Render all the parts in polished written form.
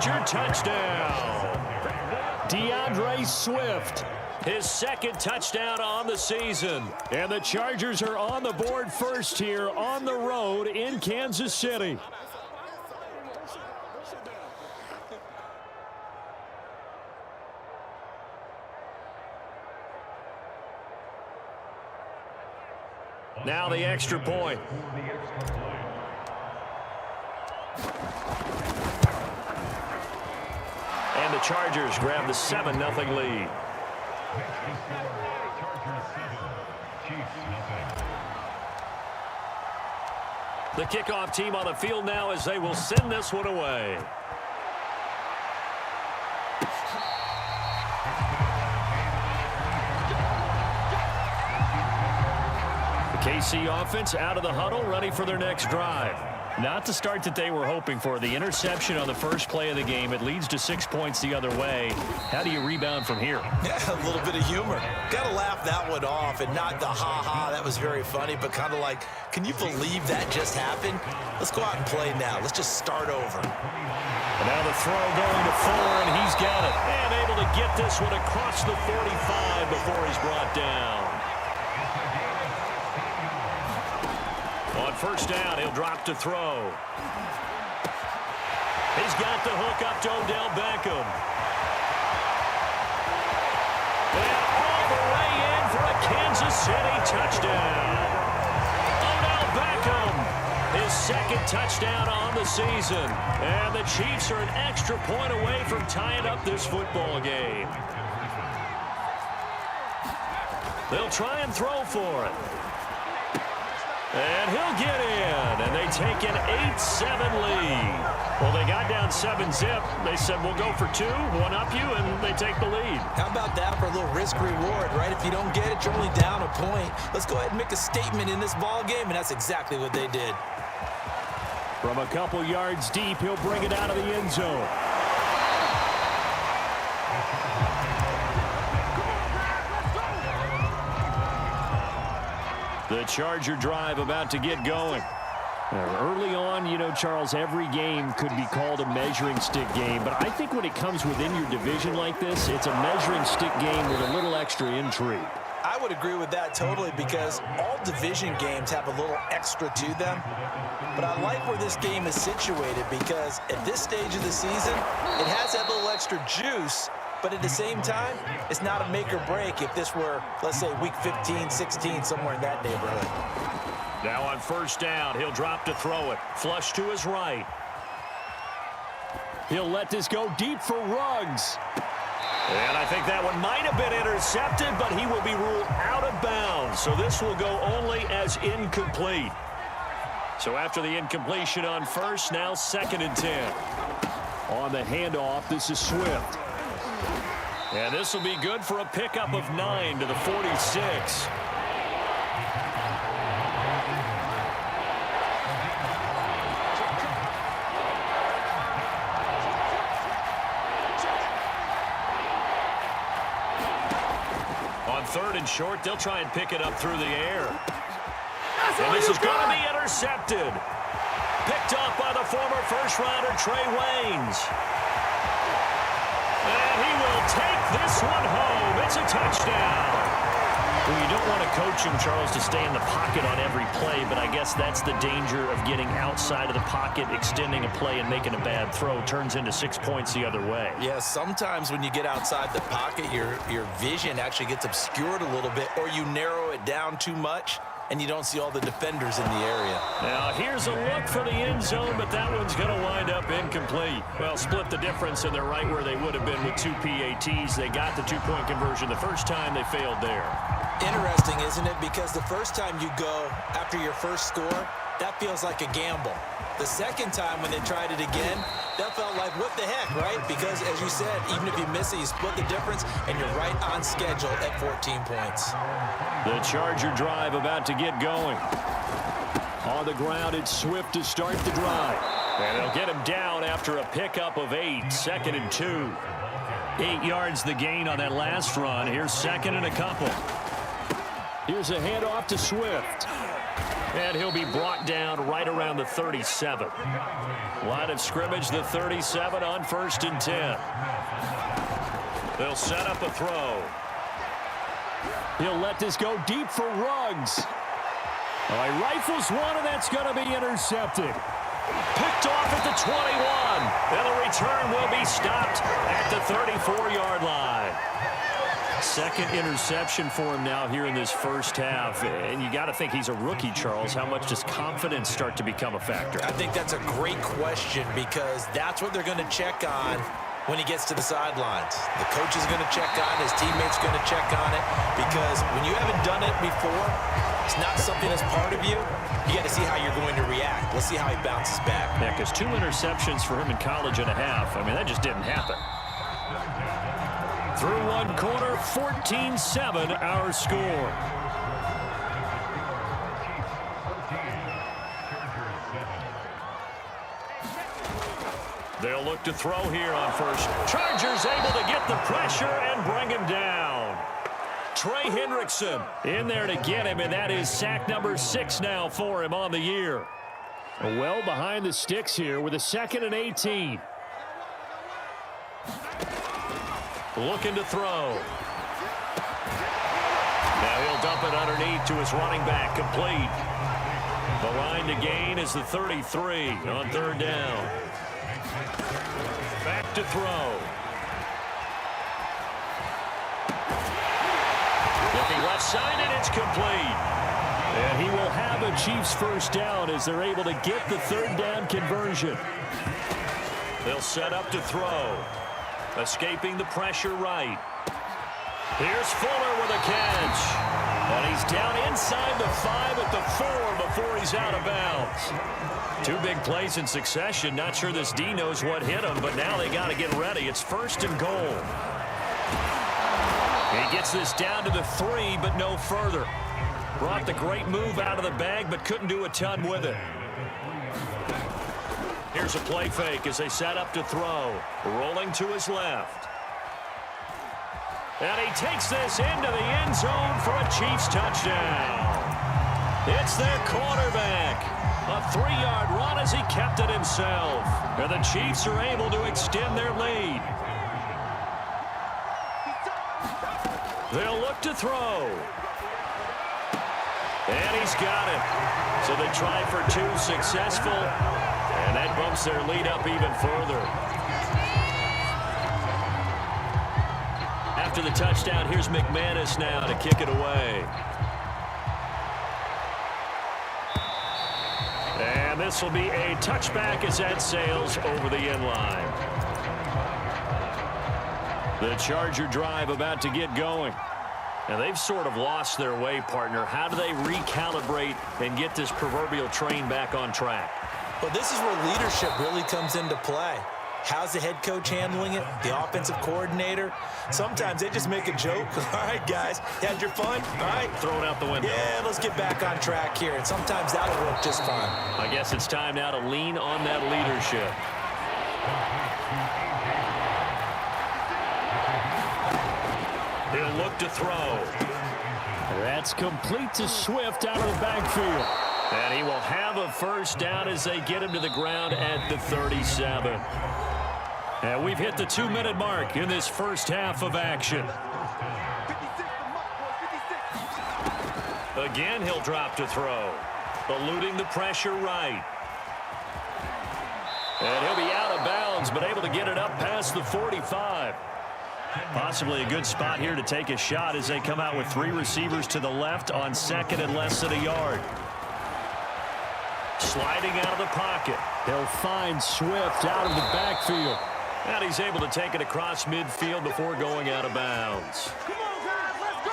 Charger touchdown. DeAndre Swift, his second touchdown on the season. And the Chargers are on the board first here on the road in Kansas City. Now the extra point. And the Chargers grab the 7-0 lead. The kickoff team on the field now as they will send this one away. KC offense out of the huddle, ready for their next drive. Not the start that they were hoping for. The interception on the first play of the game. It leads to 6 points the other way. How do you rebound from here? Yeah, a little bit of humor. Got to laugh that one off and not the ha-ha. That was very funny, but kind of like, can you believe that just happened? Let's go out and play now. Let's just start over. And now the throw going to Fuller, and he's got it. And able to get this one across the 45 before he's brought down. On first down, he'll drop to throw. He's got the hook up to Odell Beckham. And all the way in for a Kansas City touchdown. Odell Beckham, his second touchdown on the season. And the Chiefs are an extra point away from tying up this football game. They'll try and throw for it. And he'll get in, and they take an 8-7 lead. Well, they got down 7-zip. They said, we'll go for 2, one up you, and they take the lead. How about that for a little risk-reward, right? If you don't get it, you're only down a point. Let's go ahead and make a statement in this ball game, and that's exactly what they did. From a couple yards deep, he'll bring it out of the end zone. The Charger drive about to get going. Early on, you know, Charles, every game could be called a measuring stick game. But I think when it comes within your division like this, it's a measuring stick game with a little extra intrigue. I would agree with that totally because all division games have a little extra to them. But I like where this game is situated because at this stage of the season, it has that little extra juice. But at the same time, it's not a make or break if this were, let's say, week 15, 16, somewhere in that neighborhood. Now on first down, he'll drop to throw it. Flush to his right. He'll let this go deep for Ruggs. And I think that one might have been intercepted, but he will be ruled out of bounds. So this will go only as incomplete. So after the incompletion on first, now 2nd and 10. On the handoff, this is Swift. And this will be good for a pickup of 9 to the 46. On 3rd and short, they'll try and pick it up through the air. And this is going to be intercepted. Picked off by the former first-rounder Trey Waynes. And he will take this one home. It's a touchdown. Well, you don't want to coach him, Charles, to stay in the pocket on every play, but I guess that's the danger of getting outside of the pocket, extending a play, and making a bad throw. Turns into 6 points the other way. Yeah, sometimes when you get outside the pocket, your vision actually gets obscured a little bit, or you narrow it down too much, and you don't see all the defenders in the area. Now, here's a look for the end zone, but that one's going to wind up incomplete. Well, split the difference, and they're right where they would have been with 2 PATs. They got the 2-point conversion the first time. They failed there. Interesting, isn't it? Because the first time you go after your first score, that feels like a gamble. The second time when they tried it again, that felt like, what the heck, right? Because, as you said, even if you miss it, you split the difference, and you're right on schedule at 14 points. The Charger drive about to get going. On the ground, it's Swift to start the drive. And they'll get him down after a pickup of 8, 2nd and 2. 8 yards the gain on that last run. Here's 2nd and a couple. Here's a handoff to Swift. And he'll be brought down right around the 37. Line of scrimmage, the 37 on 1st and 10. They'll set up a throw. He'll let this go deep for Ruggs. Oh, he rifles one, and that's going to be intercepted. Picked off at the 21. And the return will be stopped at the 34-yard line. Second interception for him now here in this first half. And you got to think he's a rookie, Charles. How much does confidence start to become a factor? I think that's a great question because that's what they're going to check on when he gets to the sidelines. The coach is going to check on it. His teammates are going to check on it because when you haven't done it before, it's not something that's part of you. You got to see how you're going to react. Let's see how he bounces back. Yeah, because 2 interceptions for him in college and a half. I mean, that just didn't happen. Through one quarter, 14-7 our score. They'll look to throw here on first. Chargers able to get the pressure and bring him down. Trey Hendrickson in there to get him, and that is sack number 6 now for him on the year. Well behind the sticks here with a 2nd and 18. Looking to throw. Now he'll dump it underneath to his running back, complete. The line to gain is the 33 on 3rd down. Back to throw. Looking left side, and it's complete. And he will have a Chiefs first down as they're able to get the 3rd down conversion. They'll set up to throw. Escaping the pressure right. Here's Fuller with a catch. And he's down inside the 5 at the 4 before he's out of bounds. 2 big plays in succession. Not sure this D knows what hit him, but now they got to get ready. It's 1st and goal. He gets this down to the 3, but no further. Brought the great move out of the bag, but couldn't do a ton with it. Here's a play fake as they set up to throw. Rolling to his left. And he takes this into the end zone for a Chiefs touchdown. It's their quarterback. A 3-yard run as he kept it himself. And the Chiefs are able to extend their lead. They'll look to throw. And he's got it. So they try for 2 successful. And that bumps their lead up even further. After the touchdown, here's McManus now to kick it away. And this will be a touchback as that sails over the end line. The Charger drive about to get going. And they've sort of lost their way, partner. How do they recalibrate and get this proverbial train back on track? Well, this is where leadership really comes into play. How's the head coach handling it? The offensive coordinator? Sometimes they just make a joke. All right, guys, had your fun? All right. Throw it out the window. Yeah, let's get back on track here. And sometimes that'll work just fine. I guess it's time now to lean on that leadership. He'll look to throw. That's complete to Swift out of the backfield. And he will have a first down as they get him to the ground at the 37. And we've hit the 2-minute mark in this first half of action. Again, he'll drop to throw. Eluding the pressure right. And he'll be out of bounds, but able to get it up past the 45. Possibly a good spot here to take a shot as they come out with 3 receivers to the left on 2nd and less than a yard. Sliding out of the pocket. He'll find Swift out of the backfield. And he's able to take it across midfield before going out of bounds. Come on, guys, let's go!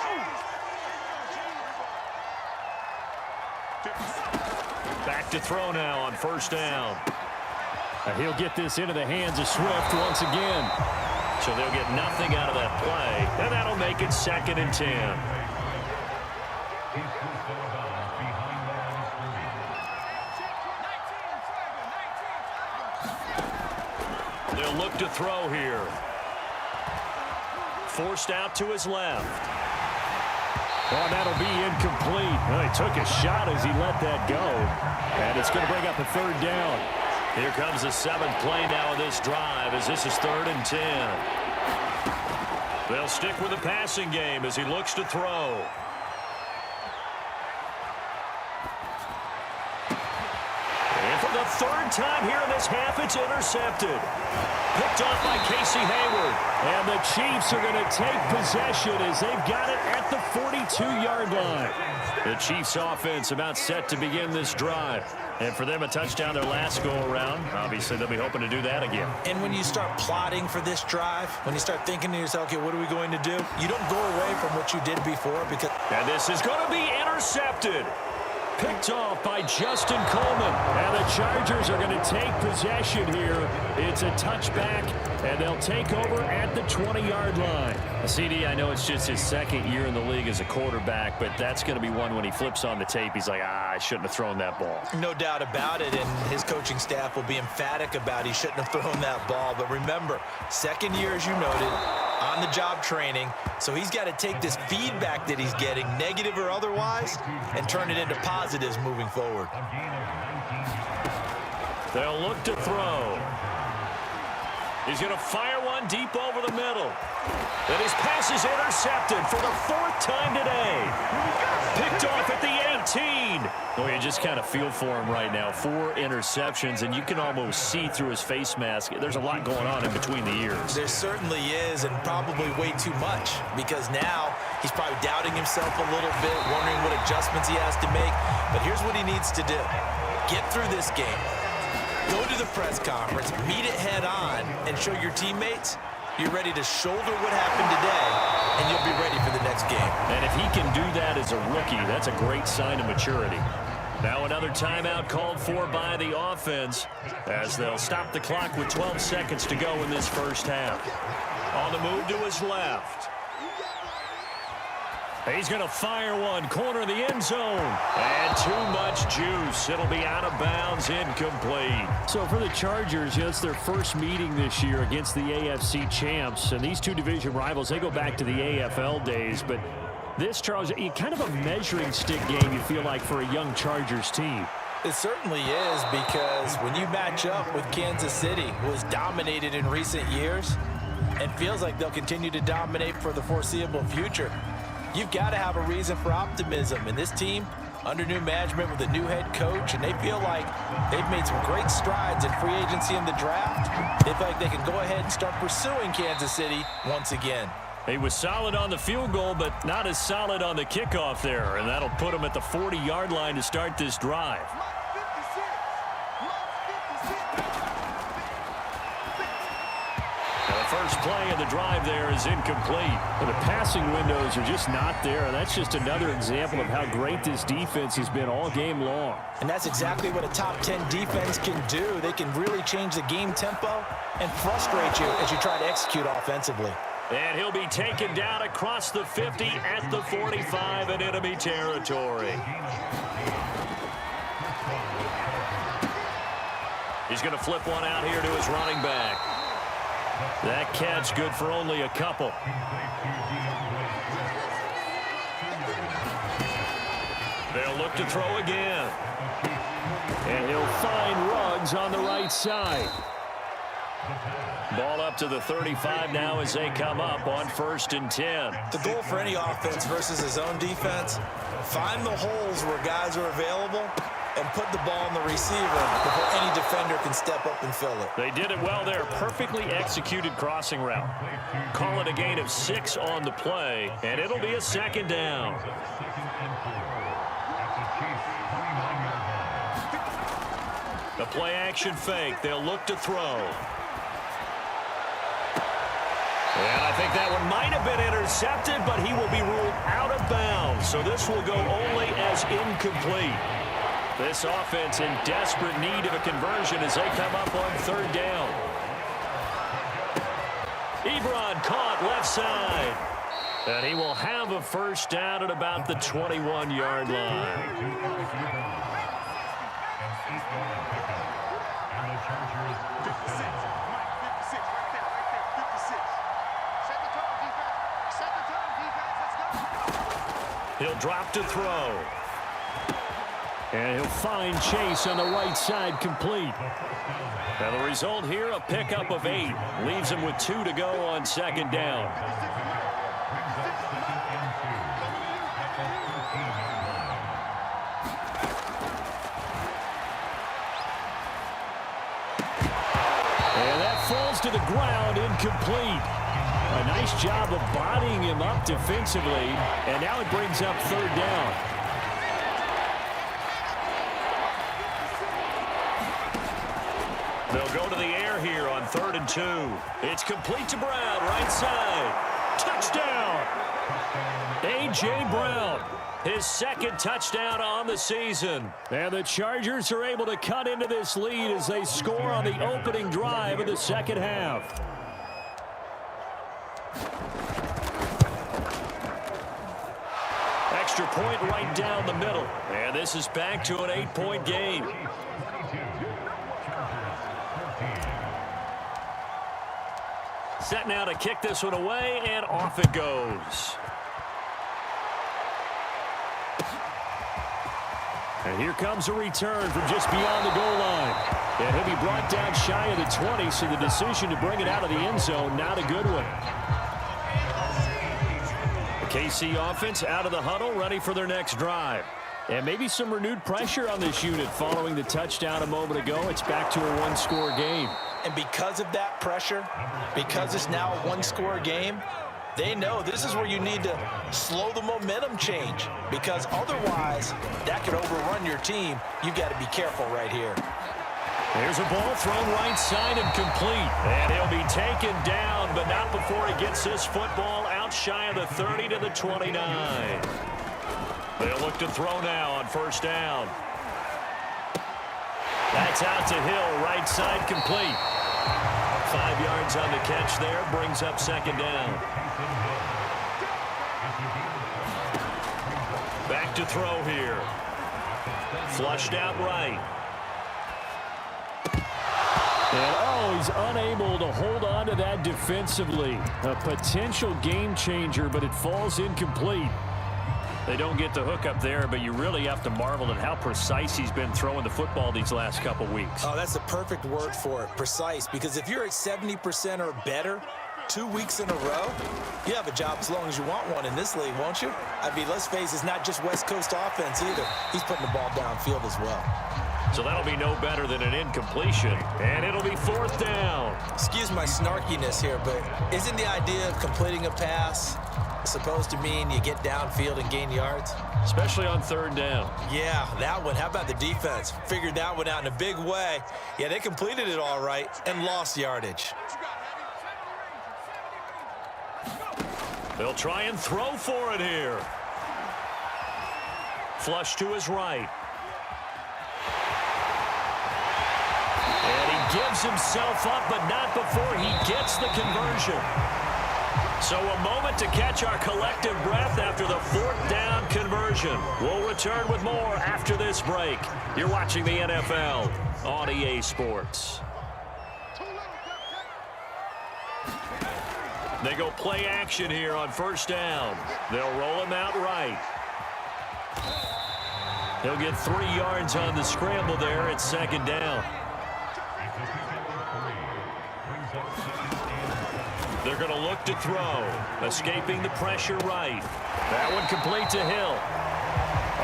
Back to throw now on first down. And he'll get this into the hands of Swift once again. So they'll get nothing out of that play. And that'll make it 2nd and 10. They'll look to throw here. Forced out to his left. Oh, that'll be incomplete. Well, he took a shot as he let that go. And it's going to bring up a third down. Here comes the seventh play now of this drive as this is 3rd and 10. They'll stick with the passing game as he looks to throw. And for the 3rd time here in this half, it's intercepted. Picked off by Casey Hayward. And the Chiefs are going to take possession as they've got it at the 42-yard line. The Chiefs offense about set to begin this drive. And for them, a touchdown their last go-around. Obviously, they'll be hoping to do that again. And when you start plotting for this drive, when you start thinking to yourself, okay, what are we going to do? You don't go away from what you did before because... And this is going to be intercepted. Picked off by Justin Coleman. And the Chargers are going to take possession here. It's a touchback, and they'll take over at the 20-yard line. CD, I know it's just his 2nd year in the league as a quarterback, but that's going to be one when he flips on the tape. He's like, I shouldn't have thrown that ball. No doubt about it, and his coaching staff will be emphatic about he shouldn't have thrown that ball. But remember, 2nd year, as you noted, on-the-job training, so he's got to take this feedback that he's getting, negative or otherwise, and turn it into positives moving forward. They'll look to throw. He's going to fire one deep over the middle. And his pass is intercepted for the 4th time today. Picked off at the 18. Well, you just kind of feel for him right now. 4 interceptions, and you can almost see through his face mask. There's a lot going on in between the ears. There certainly is, and probably way too much, because now he's probably doubting himself a little bit, wondering what adjustments he has to make. But here's what he needs to do. Get through this game. Go to the press conference, meet it head on, and show your teammates you're ready to shoulder what happened today, and you'll be ready for the next game. And if he can do that as a rookie, that's a great sign of maturity. Now another timeout called for by the offense as they'll stop the clock with 12 seconds to go in this first half. On the move to his left. He's going to fire one, corner of the end zone. And too much juice. It'll be out of bounds, incomplete. So for the Chargers, it's their first meeting this year against the AFC champs. And these two division rivals, they go back to the AFL days. But this, Charles, kind of a measuring stick game, you feel like, for a young Chargers team. It certainly is, because when you match up with Kansas City, who has dominated in recent years, and feels like they'll continue to dominate for the foreseeable future, you've got to have a reason for optimism. And this team, under new management with a new head coach, and they feel like they've made some great strides in free agency in the draft. They feel like they can go ahead and start pursuing Kansas City once again. He was solid on the field goal, but not as solid on the kickoff there. And that'll put him at the 40-yard line to start this drive. First play of the drive there is incomplete. Well, the passing windows are just not there. And that's just another example of how great this defense has been all game long. And that's exactly what a top 10 defense can do. They can really change the game tempo and frustrate you as you try to execute offensively. And he'll be taken down across the 50 at the 45 in enemy territory. He's going to flip one out here to his running back. That catch good for only a couple. They'll look to throw again. And he'll find Ruggs on the right side. Ball up to the 35 now as they come up on 1st and 10. The goal for any offense versus his own defense, find the holes where guys are available and put the ball on the receiver before any defender can step up and fill it. They did it well there. Perfectly executed crossing route. Call it a gain of 6 on the play, and it'll be a 2nd down. The play action fake. They'll look to throw. And I think that one might have been intercepted, but he will be ruled out of bounds. So this will go only as incomplete. This offense in desperate need of a conversion as they come up on 3rd down. Ebron caught left side. And he will have a 1st down at about the 21-yard line. He'll drop to throw. And he'll find Chase on the right side, complete. Now the result here, a pickup of 8. Leaves him with 2 to go on second down. And that falls to the ground, incomplete. A nice job of bodying him up defensively, and now it brings up third down. They'll go to the air here on 3rd and 2. It's complete to Brown, right side. Touchdown! A.J. Brown, his 2nd touchdown on the season. And the Chargers are able to cut into this lead as they score on the opening drive of the second half. Extra point right down the middle. And this is back to an 8-point game. Set now to kick this one away, and off it goes. And here comes a return from just beyond the goal line. And he'll be brought down shy of the 20, so the decision to bring it out of the end zone, not a good one. The KC offense out of the huddle, ready for their next drive. And maybe some renewed pressure on this unit following the touchdown a moment ago. It's back to a one-score game. And because of that pressure, because it's now a one-score game, they know this is where you need to slow the momentum change, because otherwise that could overrun your team. You've got to be careful right here. There's a ball thrown right side and complete. And he'll be taken down, but not before he gets this football out shy of the 30 to the 29. They'll look to throw now on 1st down. That's out to Hill, right side complete. 5 yards on the catch there, brings up 2nd down. Back to throw here. Flushed out right. And oh, he's unable to hold on to that defensively. A potential game changer, but it falls incomplete. They don't get the hook up there, but you really have to marvel at how precise he's been throwing the football these last couple weeks. Oh, that's the perfect word for it, precise, because if you're at 70% or better 2 weeks in a row, you have a job as long as you want one in this league, won't you? I mean, let's face it, it's not just West Coast offense either. He's putting the ball downfield as well. So that'll be no better than an incompletion, and it'll be 4th down. Excuse my snarkiness here, but isn't the idea of completing a pass supposed to mean you get downfield and gain yards? Especially on 3rd down. Yeah, that one. How about the defense? Figured that one out in a big way. Yeah, they completed it all right and lost yardage. They'll try and throw for it here. Flush to his right. And he gives himself up, but not before he gets the conversion. So a moment to catch our collective breath after the 4th down conversion. We'll return with more after this break. You're watching the NFL on EA Sports. They go play action here on 1st down. They'll roll him out right. He'll get 3 yards on the scramble there at 2nd down. They're going to look to throw. Escaping the pressure right. That one complete to Hill.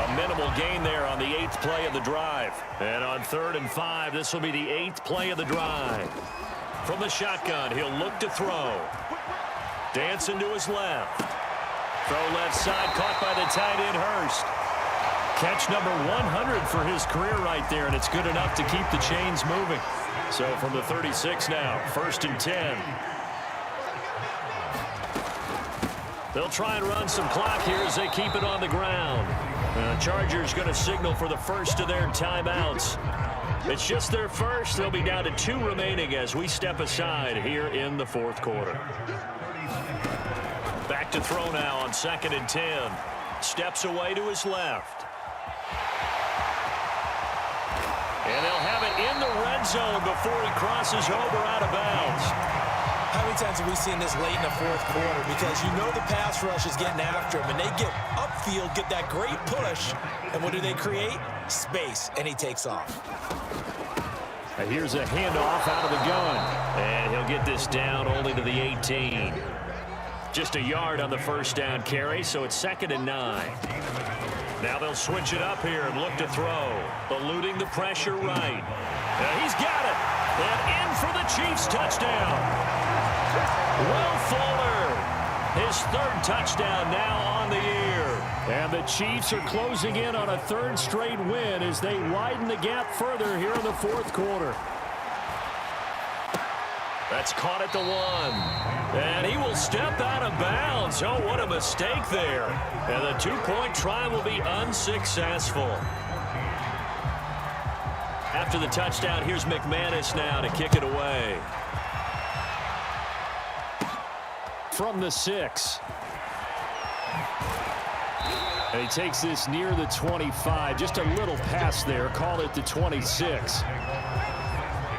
A minimal gain there on the 8th play of the drive. And on 3rd and 5, this will be the 8th play of the drive. From the shotgun, he'll look to throw. Dancing to his left. Throw left side, caught by the tight end Hurst. Catch number 100 for his career right there, and it's good enough to keep the chains moving. So from the 36 now, 1st and 10. They'll try and run some clock here as they keep it on the ground. The Chargers going to signal for the first of their timeouts. It's just their first. They'll be down to 2 remaining as we step aside here in the 4th quarter. Back to throw now on 2nd and 10. Steps away to his left. And they'll have it in the red zone before he crosses over out of bounds. How many times have we seen this late in the fourth quarter? Because you know the pass rush is getting after him, and they get upfield, get that great push, and what do they create? Space, and he takes off. Here's a handoff out of the gun, and he'll get this down only to the 18. Just a yard on the first down carry, so it's 2nd and 9. Now they'll switch it up here and look to throw. Eluding the pressure right. He's got it. And in for the Chiefs touchdown. Will Fuller, his 3rd touchdown now on the year. And the Chiefs are closing in on a 3rd straight win as they widen the gap further here in the 4th quarter. That's caught at the 1. And he will step out of bounds. Oh, what a mistake there. And the 2-point try will be unsuccessful. After the touchdown, here's McManus now to kick it away. From the 6. And he takes this near the 25. Just a little pass there. Call it the 26.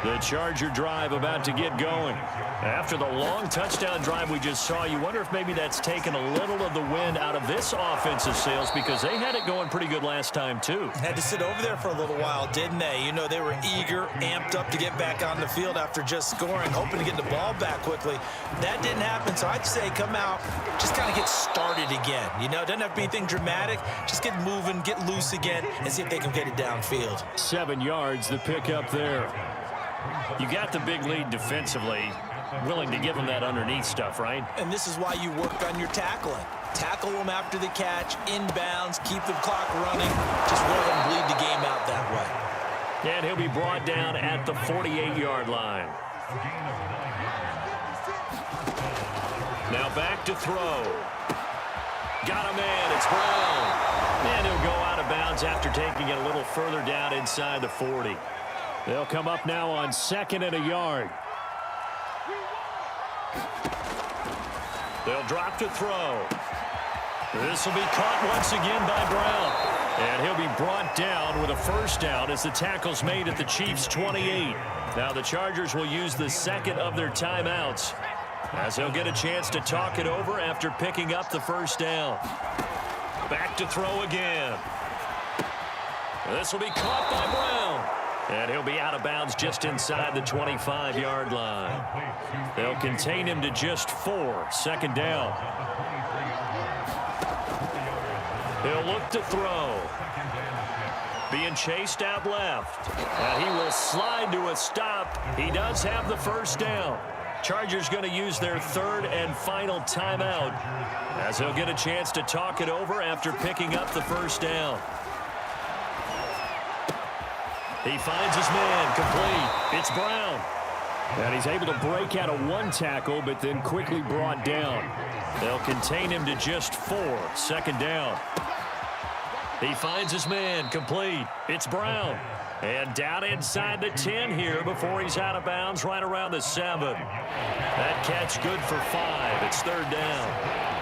The Charger drive about to get going. After the long touchdown drive we just saw, you wonder if maybe that's taken a little of the wind out of this offensive sails, because they had it going pretty good last time too. Had to sit over there for a little while, didn't they? You know, they were eager, amped up to get back on the field after just scoring, hoping to get the ball back quickly. That didn't happen, so I'd say come out, just kind of get started again. You know, it doesn't have to be anything dramatic. Just get moving, get loose again, and see if they can get it downfield. 7 yards, the pickup there. You got the big lead defensively, willing to give them that underneath stuff, right? And this is why you work on your tackling. Tackle them after the catch, inbounds, keep the clock running. Just let them bleed the game out that way. And he'll be brought down at the 48-yard line. Now back to throw. Got a man, it's Brown. And he'll go out of bounds after taking it a little further down inside the 40. They'll come up now on 2nd and a yard. They'll drop to throw. This will be caught once again by Brown. And he'll be brought down with a first down as the tackle's made at the Chiefs' 28. Now the Chargers will use the 2nd of their timeouts as they'll get a chance to talk it over after picking up the first down. Back to throw again. This will be caught by Brown. And he'll be out of bounds just inside the 25-yard line. They'll contain him to just 4. 2nd down. He'll look to throw. Being chased out left. And he will slide to a stop. He does have the first down. Chargers going to use their 3rd and final timeout as they'll get a chance to talk it over after picking up the first down. He finds his man, complete. It's Brown. And he's able to break out of 1 tackle, but then quickly brought down. They'll contain him to just 4. 2nd down. He finds his man, complete. It's Brown. And down inside the 10 here before he's out of bounds right around the 7. That catch good for 5. It's 3rd down.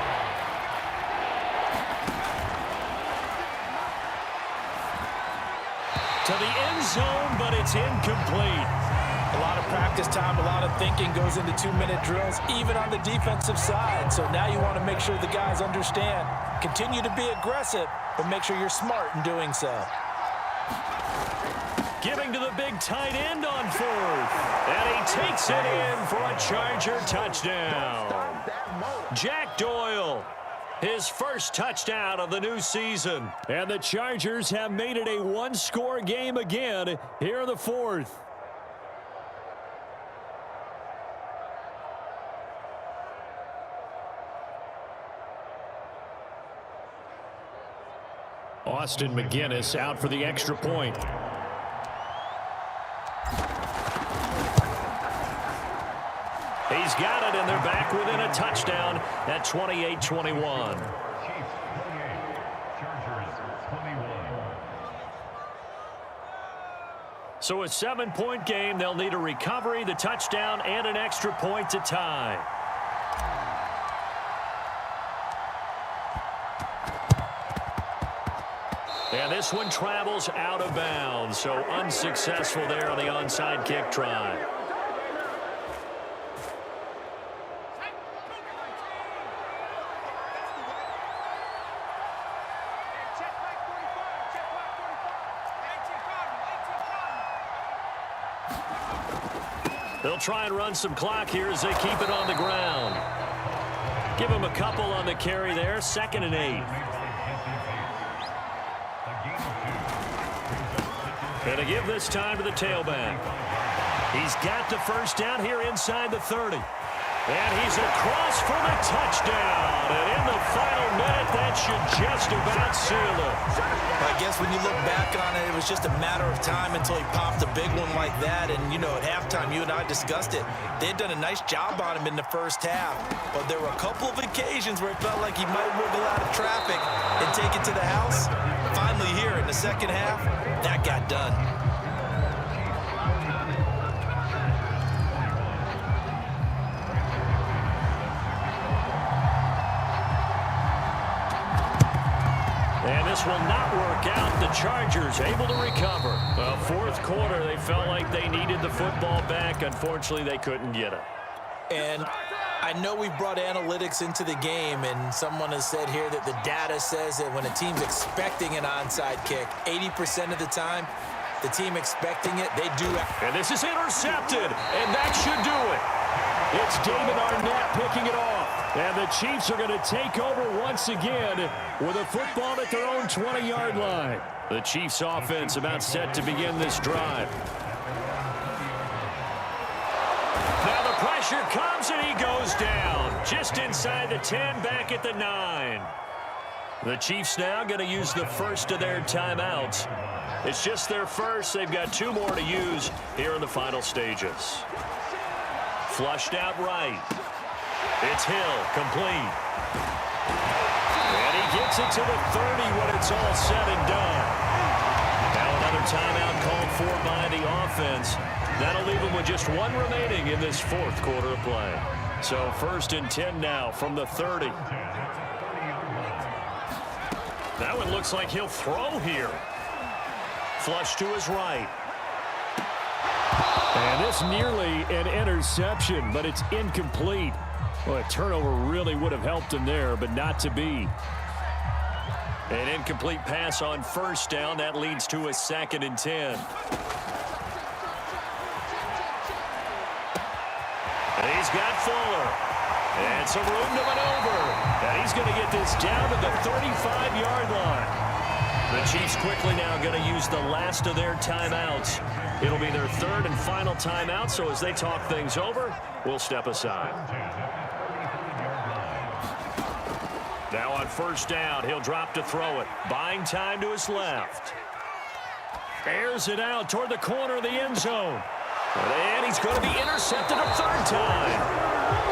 To the end zone, but it's incomplete. A lot of practice time, a lot of thinking goes into 2-minute drills, even on the defensive side. So now you want to make sure the guys understand. Continue to be aggressive, but make sure you're smart in doing so. Giving to the big tight end on 4th. And he takes it in for a Charger touchdown. Jack Doyle. His first touchdown of the new season. And the Chargers have made it a 1-score game again here in the 4th. Austin McGinnis out for the extra point. He's got it, and they're back within a touchdown at 28-21. So a 7-point game. They'll need a recovery, the touchdown, and an extra point to tie. And this one travels out of bounds, so unsuccessful there on the onside kick try. They'll try and run some clock here as they keep it on the ground. Give him a couple on the carry there. 2nd and 8. And to give this time to the tailback. He's got the first down here inside the 30. And he's across for the touchdown. And in the final minute, that should just about seal it. I guess when you look back on it, it was just a matter of time until he popped a big one like that. And, you know, at halftime, you and I discussed it. They had done a nice job on him in the first half. But there were a couple of occasions where it felt like he might wiggle out of traffic and take it to the house. Finally here in the second half, that got done. And this will not work out. The Chargers able to recover. Fourth quarter, they felt like they needed the football back. Unfortunately, they couldn't get it. And I know we've brought analytics into the game, and someone has said here that the data says that when a team's expecting an onside kick, 80% of the time, the team expecting it, they do. And this is intercepted, and that should do it. It's David Arnett picking it off. And the Chiefs are going to take over once again with a football at their own 20-yard line. The Chiefs offense about set to begin this drive. Now the pressure comes and he goes down. Just inside the 10, back at the 9. The Chiefs now going to use the first of their timeouts. It's just their first. They've got 2 more to use here in the final stages. Flushed out right. It's Hill, complete. And he gets it to the 30 when it's all said and done. Now another timeout called for by the offense. That'll leave them with just 1 remaining in this fourth quarter of play. So 1st and 10 now from the 30. That one looks like he'll throw here. Flush to his right. And this nearly an interception, but it's incomplete. Well, a turnover really would have helped him there, but not to be. An incomplete pass on 1st down. That leads to a 2nd and 10. And he's got Fuller. And some room to maneuver. And he's going to get this down to the 35-yard line. The Chiefs quickly now going to use the last of their timeouts. It'll be their 3rd and final timeout, so as they talk things over, we'll step aside. Now on 1st down, he'll drop to throw it. Buying time to his left. Airs it out toward the corner of the end zone. And he's going to be intercepted a 3rd time.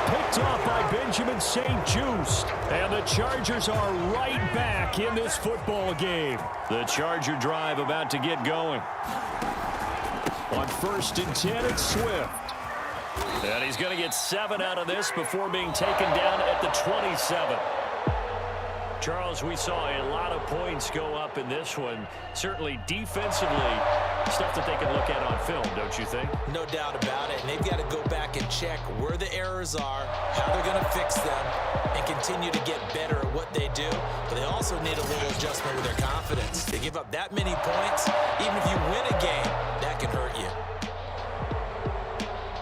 Picked off by Benjamin St-Juste. And the Chargers are right back in this football game. The Charger drive about to get going. On 1st and 10, it's Swift. And he's going to get 7 out of this before being taken down at the 27. Charles, we saw a lot of points go up in this one. Certainly defensively, stuff that they can look at on film, don't you think? No doubt about it. And they've got to go back and check where the errors are, how they're going to fix them, and continue to get better at what they do. But they also need a little adjustment with their confidence. They give up that many points, even if you win a game, that can hurt you.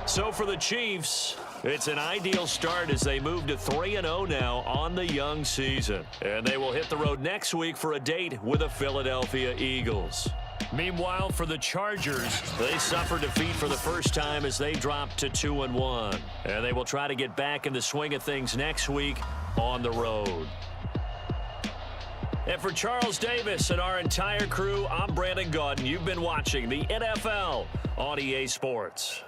So for the Chiefs, it's an ideal start as they move to 3-0 now on the young season. And they will hit the road next week for a date with the Philadelphia Eagles. Meanwhile, for the Chargers, they suffered defeat for the first time as they dropped to 2-1. And they will try to get back in the swing of things next week on the road. And for Charles Davis and our entire crew, I'm Brandon Gaudin. You've been watching the NFL on EA Sports.